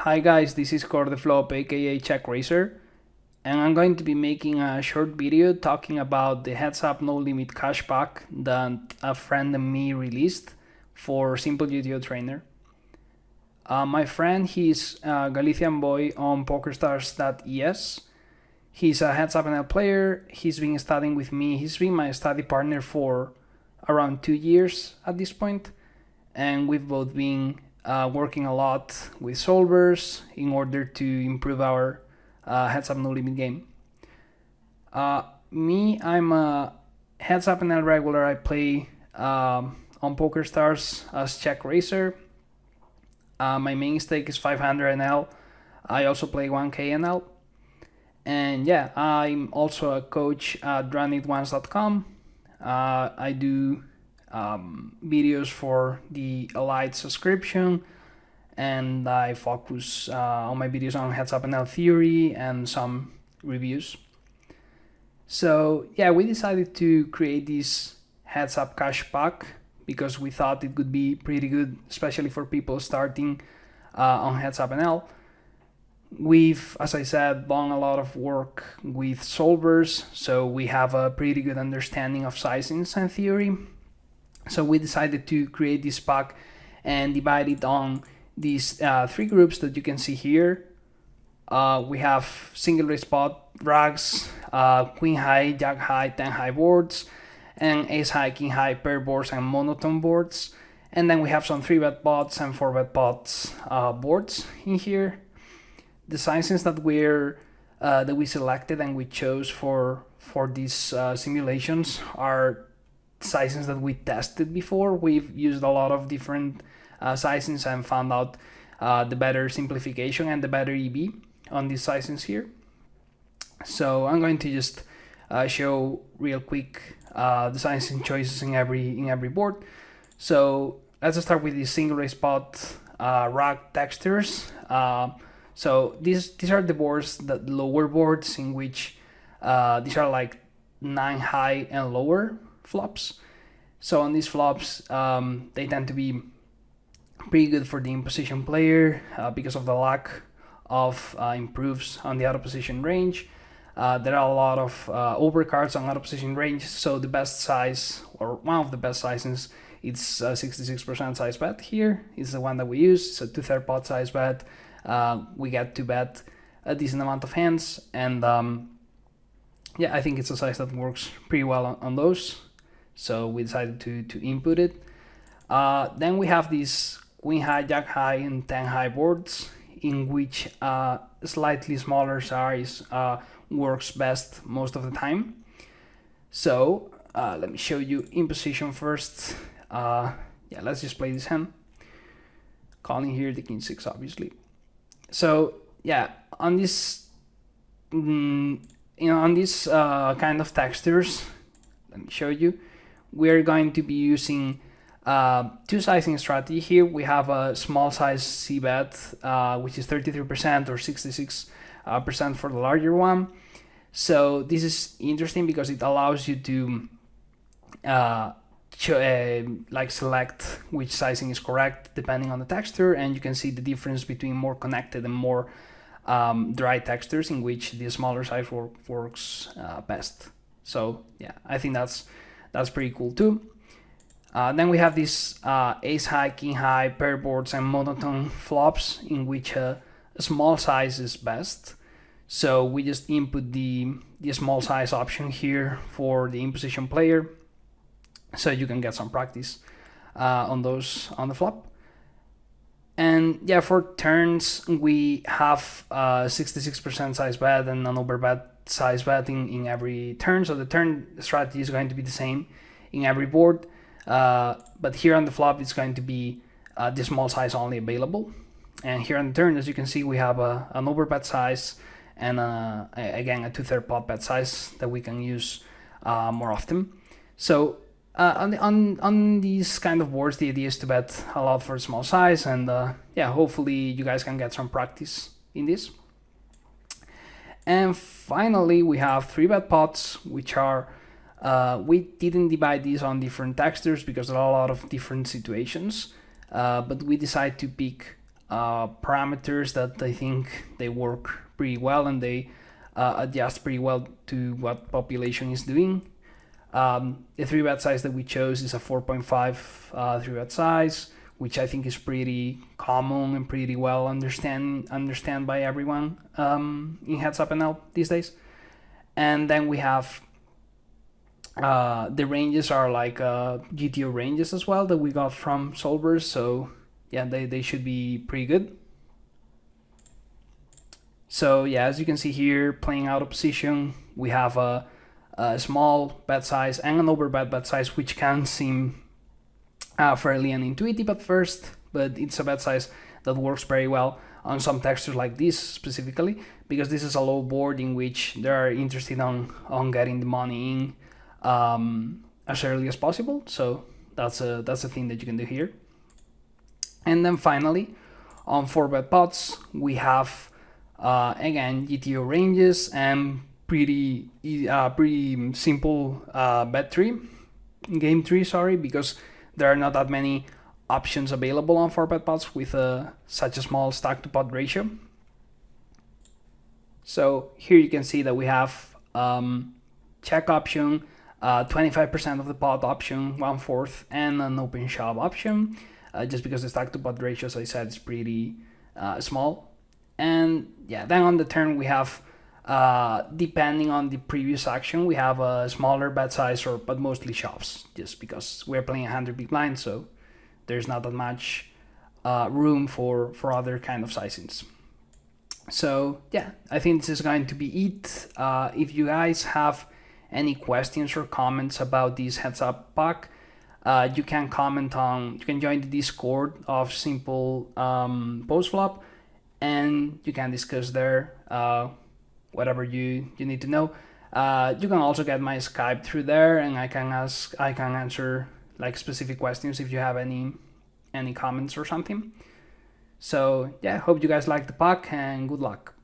Hi guys, this is Cordeflop aka CheckRais3r, and I'm going to be making a short video talking about the heads up no limit cashback that a friend and me released for Simple GTO Trainer. My friend, he's a Galician boy on PokerStars.es. He's a heads up NL player. He's been studying with me. He's been my study partner for around 2 years at this point, and we've both been working a lot with solvers in order to improve our heads up no limit game. I'm a heads up NL regular. I play on PokerStars as CheckRais3r. My main stake is 500 NL. I also play 1K NL. And yeah, I'm also a coach at runitones.com. I do videos for the Elite subscription, and I focus on my videos on heads up NL theory and some reviews. So yeah, we decided to create this heads up cash pack because we thought it could be pretty good, especially for people starting on heads up NL. We've, as I said, done a lot of work with solvers, so we have a pretty good understanding of sizings and theory. So we decided to create this pack and divide it on these three groups that you can see here. We have single raise pot, rags, queen high, jack high, 10 high boards, and ace high, king high pair boards and monotone boards. And then we have some 3-bet pots and 4-bet pots boards in here. The sizings that we selected and we chose for these simulations are sizings that we tested before. We've used a lot of different sizings and found out the better simplification and the better EV on these sizings here. So I'm going to just show real quick the sizing choices in every board. So let's start with the single raise pot rag textures. So these are the boards, the lower boards, in which these are like 9 high and lower flops. So on these flops, they tend to be pretty good for the in-position player because of the lack of improves on the out-of-position range. There are a lot of overcards on out-of-position range, so the best size, or one of the best sizes, it's 66% size bet here. It's the one that we use. It's a 2/3 pot size bet. We get to bet a decent amount of hands, and yeah, I think it's a size that works pretty well on those. So we decided to input it. Then we have these queen high, jack high, and 10 high boards, in which slightly smaller size works best most of the time. So let me show you in position first. Yeah, let's just play this hand. Calling here the king 6, obviously. So yeah, on this, on this kind of textures, let me show you. We're going to be using two sizing strategy here. We have a small size C bet, which is 33% or 66% for the larger one. So this is interesting because it allows you to like select which sizing is correct depending on the texture, and you can see the difference between more connected and more dry textures, in which the smaller size works best. So yeah, I think that's pretty cool too. Then we have these ace high, king high, pair boards and monotone flops, in which a small size is best. So we just input the small size option here for the in-position player, so you can get some practice on those on the flop. And yeah, for turns we have 66% size bet and an overbet size bet in every turn. So the turn strategy is going to be the same in every board, but here on the flop it's going to be the small size only available. And here on the turn, as you can see, we have an overbet size and again a 2/3 pot bet size that we can use more often. So on these kind of boards, the idea is to bet a lot for small size, and yeah, hopefully you guys can get some practice in this. And finally, we have 3-bet pots, which are we didn't divide these on different textures because there are a lot of different situations, but we decided to pick parameters that I think they work pretty well, and they adjust pretty well to what population is doing. The 3-bet size that we chose is a 4.5 3-bet size, which I think is pretty common and pretty well understand by everyone in Heads Up NL these days. And then we have the ranges are like GTO ranges as well that we got from solvers, so yeah, they should be pretty good. So yeah, as you can see here, playing out of position, we have a small bet size and an overbet bet size, which can seem fairly unintuitive at first, but it's a bet size that works very well on some textures like this specifically, because this is a low board in which they are interested on getting the money in as early as possible. So that's a thing that you can do here. And then finally, on 4-bet pots, we have again GTO ranges and pretty simple game tree, sorry, because there are not that many options available on 4-bet pots with such a small stack to pot ratio. So here you can see that we have check option, 25% of the pot option, 1/4, and an open shove option, just because the stack to pot ratio, as I said, is pretty small. And yeah, then on the turn we have, depending on the previous action, we have a smaller bet size, but mostly shoves, just because we're playing 100 big blind, so there's not that much room for other kind of sizings. So yeah, I think this is going to be it. If you guys have any questions or comments about this Heads Up pack, you can you can join the Discord of Simple Postflop, and you can discuss there whatever you need to know. You can also get my Skype through there, and I can answer like specific questions if you have any comments or something. So yeah, hope you guys like the pack, and good luck.